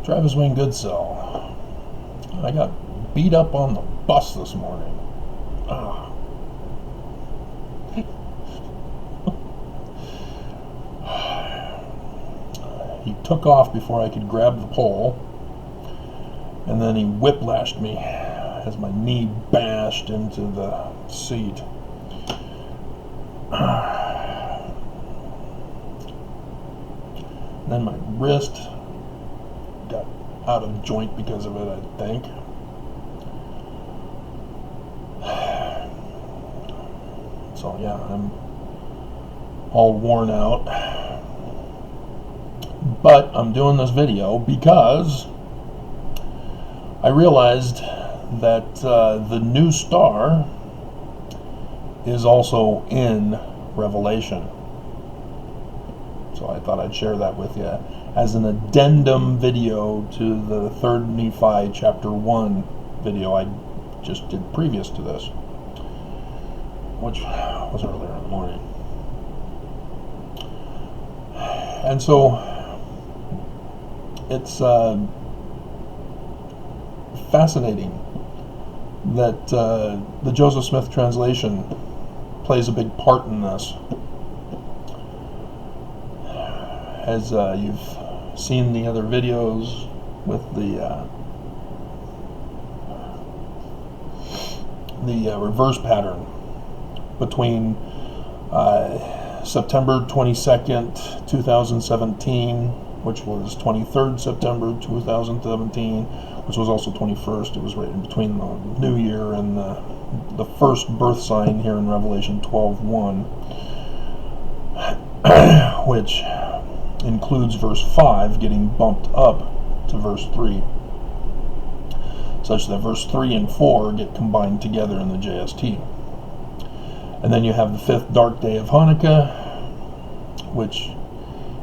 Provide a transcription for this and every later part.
Travis Wayne Goodsell. I got beat up on the bus this morning. He took off before I could grab the pole, and then he whiplashed me as my knee bashed into the seat. Then my wrist got out of joint because of it, I think. So yeah, I'm all worn out. But I'm doing this video because I realized that the new star is also in Revelation. So I thought I'd share that with you as an addendum video to the 3rd Nephi chapter 1 video I just did previous to this, which was earlier in the morning. And so it's fascinating that the Joseph Smith translation plays a big part in this. As you've seen the other videos with the reverse pattern between September 22nd, 2017, which was 23rd September 2017, which was also 21st. It was right in between the New Year and the first birth sign here in Revelation 12:1, which includes verse 5 getting bumped up to verse 3, such that verse 3 and 4 get combined together in the JST. And then you have the 5th dark day of Hanukkah, which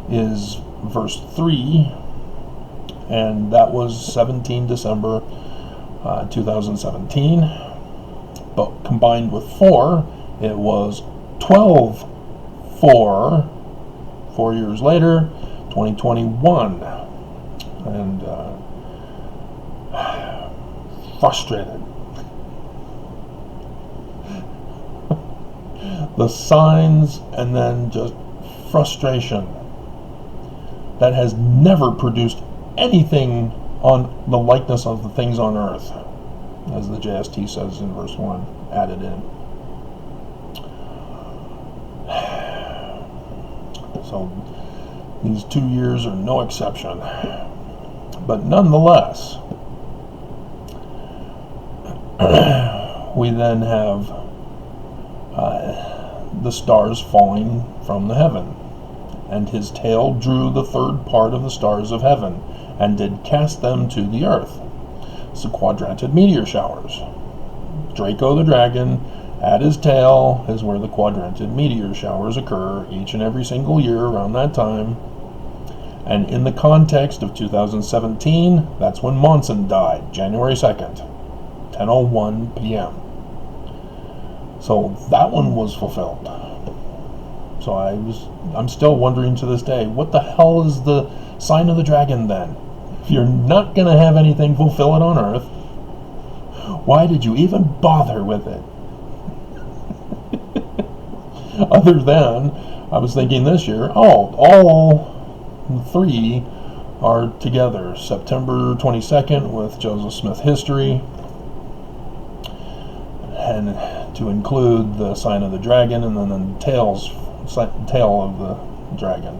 is verse 3, and that was 17 December 2017, but combined with 4, it was 12/4, 4 years later, 2021, and frustrated. The signs and then just frustration that has never produced anything on the likeness of the things on earth, as the JST says in verse 1, added in. So these 2 years are no exception. But nonetheless, we then have the stars falling from the heaven. And his tail drew the 3rd part of the stars of heaven, and did cast them to the earth. So quadranted meteor showers. Draco the dragon, at his tail, is where the quadranted meteor showers occur each and every single year around that time. And in the context of 2017, that's when Monson died, January 2nd, 10:01 p.m. So that one was fulfilled. So I'm still wondering to this day, what the hell is the sign of the dragon then? If you're not going to have anything fulfill it on earth, why did you even bother with it? Other than, I was thinking this year, all 3 are together. September 22nd with Joseph Smith history, and to include the sign of the dragon, and then the tail of the dragon.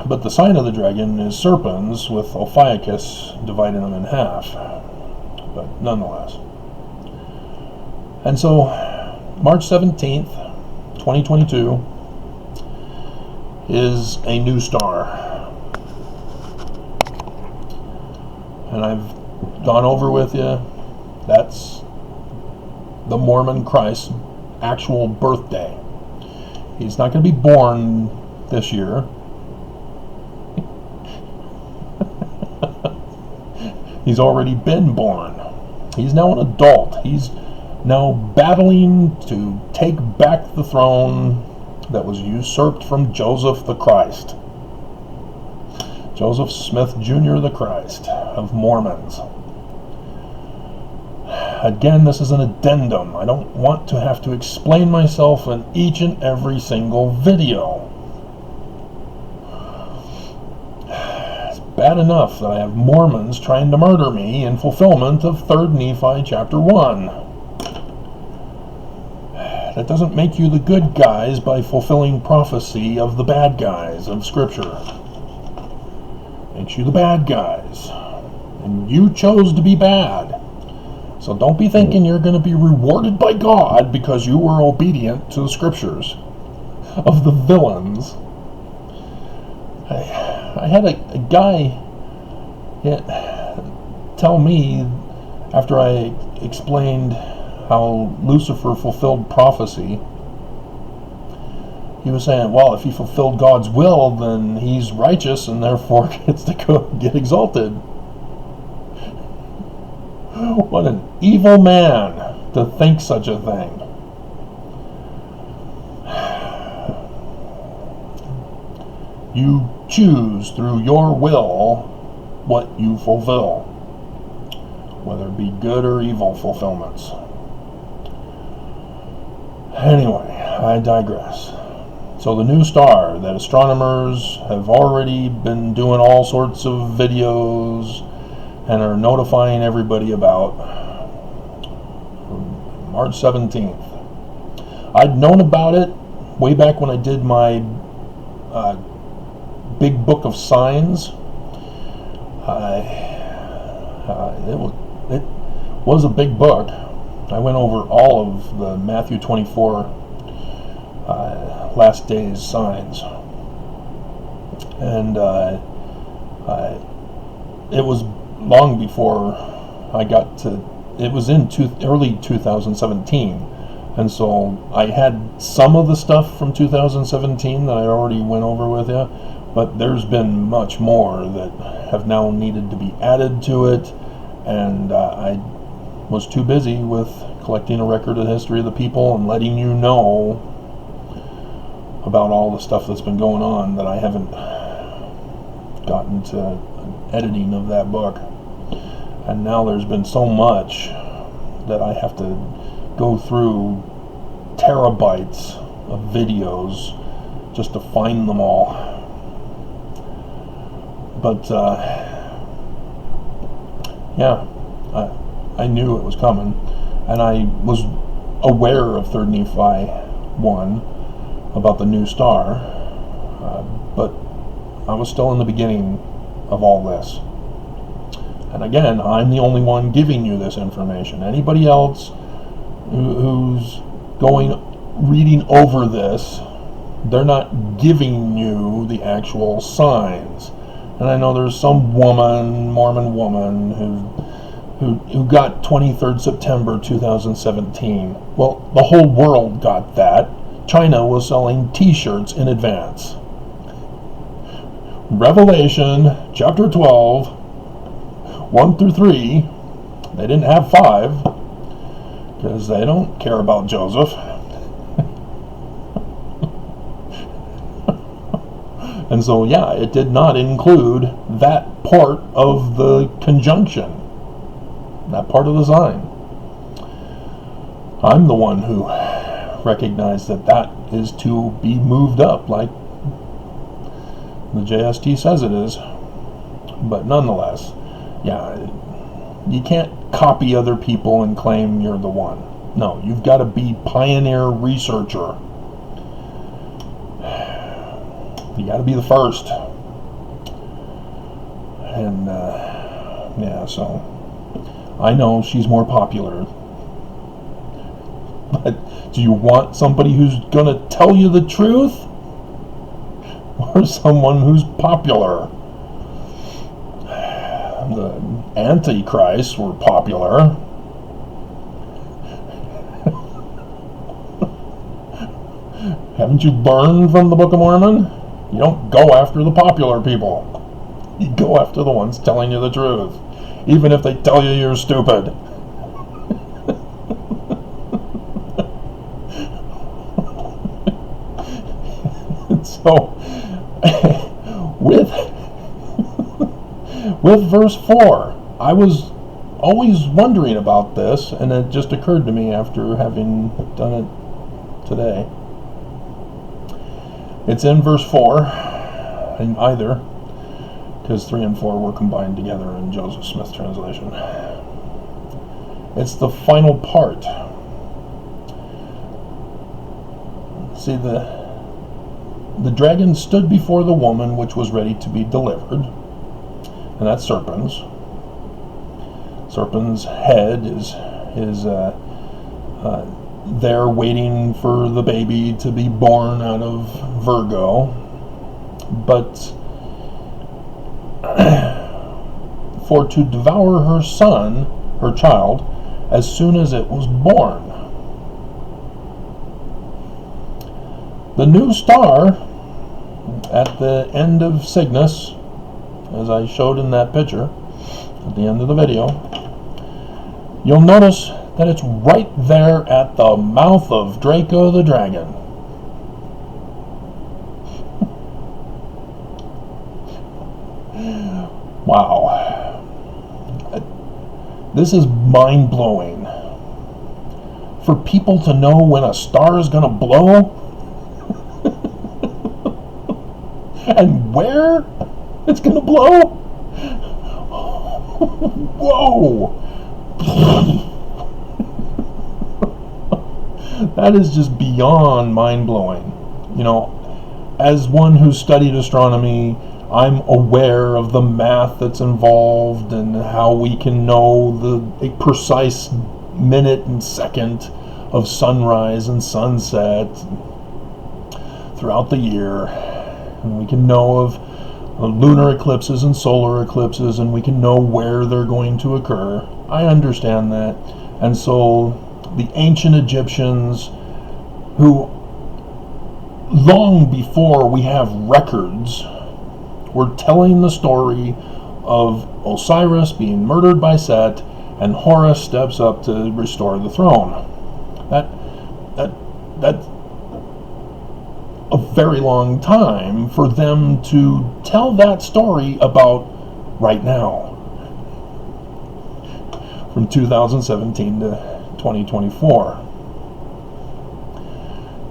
But the sign of the dragon is serpents, with Ophiuchus dividing them in half. But nonetheless. And so, March 17th, 2022, is a new star. And I've gone over with you, that's the Mormon Christ's actual birthday. He's not going to be born this year. He's already been born. He's now an adult. He's now battling to take back the throne that was usurped from Joseph the Christ. Joseph Smith Jr., the Christ of Mormons. Again, this is an addendum. I don't want to have to explain myself in each and every single video. It's bad enough that I have Mormons trying to murder me in fulfillment of 3 Nephi chapter 1. That doesn't make you the good guys by fulfilling prophecy of the bad guys of Scripture. Makes you the bad guys. And you chose to be bad. So don't be thinking you're going to be rewarded by God because you were obedient to the Scriptures of the villains. I had a guy tell me, after I explained how Lucifer fulfilled prophecy, he was saying, well, if he fulfilled God's will, then he's righteous and therefore gets to go get exalted. What an evil man to think such a thing. You choose through your will what you fulfill, whether it be good or evil fulfillments. Anyway, I digress. So the new star that astronomers have already been doing all sorts of videos and are notifying everybody about, March 17th. I'd known about it way back when I did my big book of signs. It was a big book. I went over all of the Matthew 24 last days signs. And it was long before I got to, it was in early 2017, and so I had some of the stuff from 2017 that I already went over with you, but there's been much more that have now needed to be added to it, and I was too busy with collecting a record of the history of the people and letting you know about all the stuff that's been going on that I haven't gotten to editing of that book. And now there's been so much that I have to go through terabytes of videos just to find them all. But yeah, I knew it was coming, and I was aware of 3 Nephi 1 about the new star, but I was still in the beginning of all this. And again, I'm the only one giving you this information. Anybody else who's reading over this, they're not giving you the actual signs. And I know there's some Mormon woman who got 23rd September 2017. Well, the whole world got that. China was selling t-shirts in advance. Revelation chapter 12, 1 through 3, they didn't have 5 because they don't care about Joseph. And so yeah, it did not include that part of the conjunction, that part of the sign. I'm the one who recognized that is to be moved up like the JST says it is. But nonetheless, yeah, you can't copy other people and claim you're the one. No, you've got to be pioneer researcher. You got to be the first. And yeah, so I know she's more popular. But do you want somebody who's going to tell you the truth? Or someone who's popular? The Antichrists were popular. Haven't you learned from the Book of Mormon? You don't go after the popular people. You go after the ones telling you the truth, even if they tell you you're stupid. So, with verse 4. I was always wondering about this, and it just occurred to me after having done it today. It's in verse 4, in either, because 3 and 4 were combined together in Joseph Smith translation. It's the final part. See, the dragon stood before the woman which was ready to be delivered, and that's serpents. Serpent's head is there waiting for the baby to be born out of Virgo, but for to devour her son, her child, as soon as it was born. The new star at the end of Cygnus, as I showed in that picture at the end of the video, you'll notice that it's right there at the mouth of Draco the dragon. Wow. This is mind-blowing. For people to know when a star is going to blow and where it's going to blow. Whoa. That is just beyond mind-blowing. You know, as one who studied astronomy, I'm aware of the math that's involved and how we can know a precise minute and second of sunrise and sunset throughout the year. And we can know of lunar eclipses and solar eclipses, and we can know where they're going to occur. I understand that. And so the ancient Egyptians, who long before we have records, were telling the story of Osiris being murdered by Set, and Horus steps up to restore the throne. That's a very long time for them to tell that story about right now, from 2017 to 2024.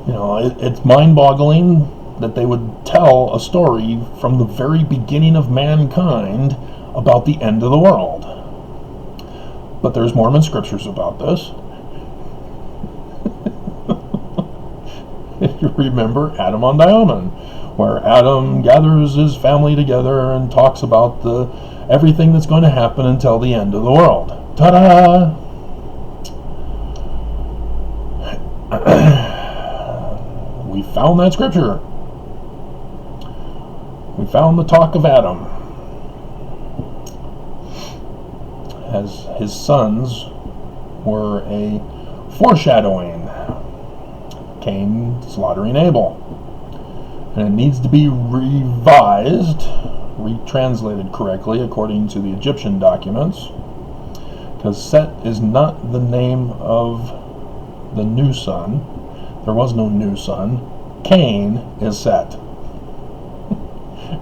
You know, it's mind-boggling that they would tell a story from the very beginning of mankind about the end of the world. But there's Mormon scriptures about this. If you remember Addendum, where Adam gathers his family together and talks about everything that's going to happen until the end of the world. Ta-da! We found that scripture. We found the talk of Adam as his sons were a foreshadowing Cain slaughtering Abel. And it needs to be revised, retranslated correctly according to the Egyptian documents, because Set is not the name of the new son. There was no new son. Cain is Set.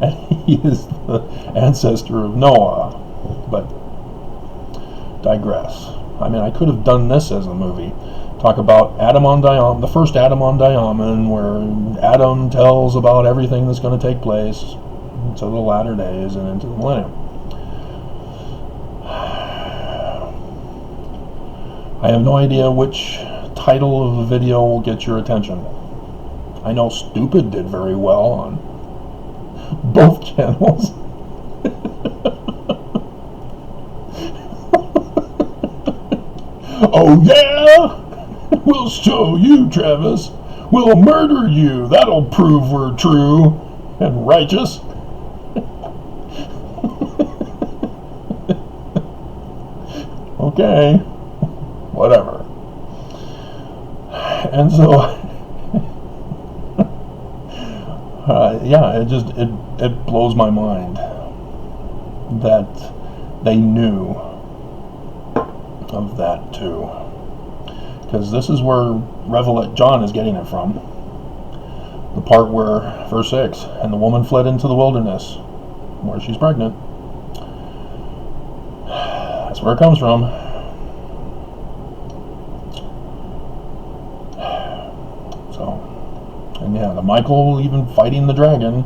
And he is the ancestor of Noah. But digress. I mean, I could have done this as a movie. Talk about Addendum, the first Addendum, where Adam tells about everything that's going to take place until the latter days and into the millennium. I have no idea which title of the video will get your attention. I know Stupid did very well on both channels. Oh yeah! We'll show you, Travis. We'll murder you. That'll prove we're true and righteous. Okay. Whatever. And so, yeah, it blows my mind that they knew of that too. Because this is where John is getting it from. The part where, verse 6, and the woman fled into the wilderness, where she's pregnant. That's where it comes from. So, and yeah, the Michael even fighting the dragon.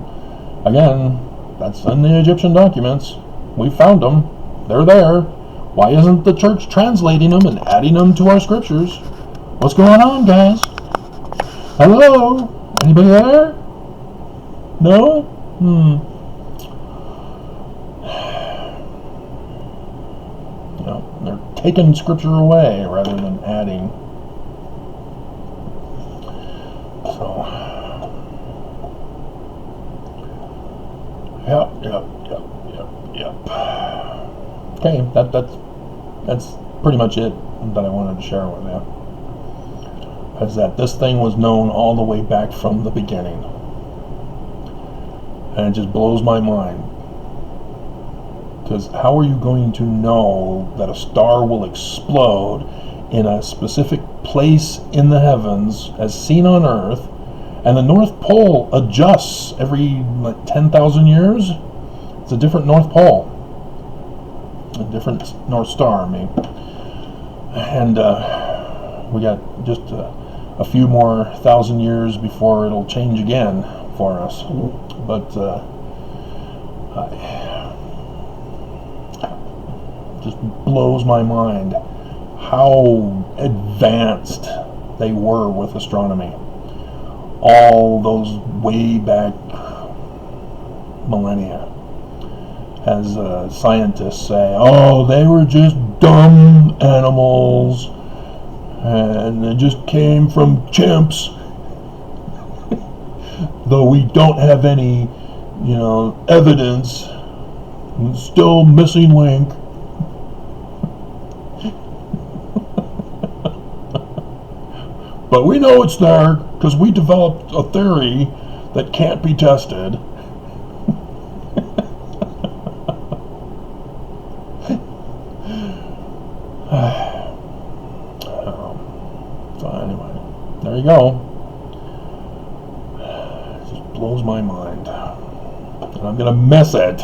Again, that's in the Egyptian documents. We found them. They're there. Why isn't the church translating them and adding them to our scriptures? What's going on, guys? Hello? Anybody there? No? No, they're taking scripture away rather than adding. So, yep. Okay, that's pretty much it that I wanted to share with you. Is that this thing was known all the way back from the beginning. And it just blows my mind. Because how are you going to know that a star will explode in a specific place in the heavens as seen on Earth, and the North Pole adjusts every 10,000 years? It's a different North Pole. A different North Star, I mean. And we got just a few more 1,000 years before it'll change again for us. But just blows my mind how advanced they were with astronomy. All those way back millennia. As scientists say, oh, they were just dumb animals, and they just came from chimps. Though we don't have any, evidence, still missing link. But we know it's there because we developed a theory that can't be tested. So anyway, there you go. It just blows my mind. And I'm going to miss it.